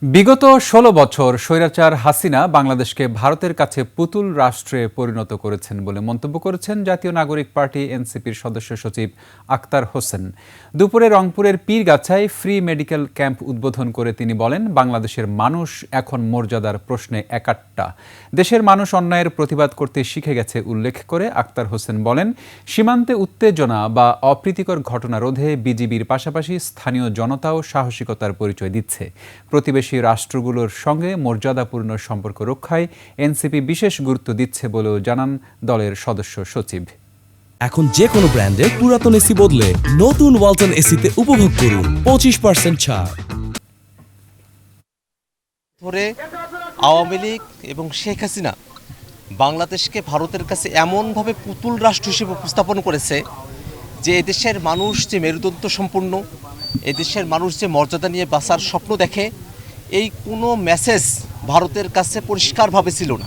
বিগত ১৬ বছর স্বৈরাচার হাসিনা বাংলাদেশকে ভারতের কাছে পুতুল রাষ্ট্রে পরিণত করেছেন বলে মন্তব্য করেছেন জাতীয় নাগরিক পার্টি এনসিপির সদস্য সচিব আক্তার হোসেন। দুপুরে রংপুরের পীরগাছায় ফ্রি মেডিকেল ক্যাম্প উদ্বোধন করে তিনি বলেন, বাংলাদেশের মানুষ এখন মর্যাদার প্রশ্নে একাট্টা। দেশের মানুষ অন্যায়ের প্রতিবাদ করতে শিখে গেছে উল্লেখ করে আক্তার হোসেন বলেন, সীমান্তে উত্তেজনা বা অপ্রীতিকর ঘটনা রোধে বিজিবির পাশাপাশি স্থানীয় জনতাও সাহসিকতার পরিচয় দিচ্ছে। প্রতিবেশী রাষ্ট্রগুলোর সঙ্গে মর্যাদাপূর্ণ সম্পর্ক রক্ষায় এনসিপি বিশেষ গুরুত্ব দিচ্ছে বলেও জানান দলের সদস্য সচিব। এখন যে কোনো ব্র্যান্ডের পুরাতন এসি বদলে নতুন ওয়ালটন এসিতে উপভোগ করুন 25% ছাড়। ধরে আওয়ামী লীগ এবং শেখ হাসিনা বাংলাদেশকে ভারতের কাছে এমনভাবে পুতুল রাষ্ট্র হিসেবে উপস্থাপন করেছে যে এদেশের মানুষ যে মেরুদণ্ড সম্পন্ন, এদেশের মানুষ যে মর্যাদা নিয়ে বাঁচার স্বপ্ন দেখে, এই কোনো মেসেজ ভারতের কাছে পরিষ্কারভাবে ছিল না।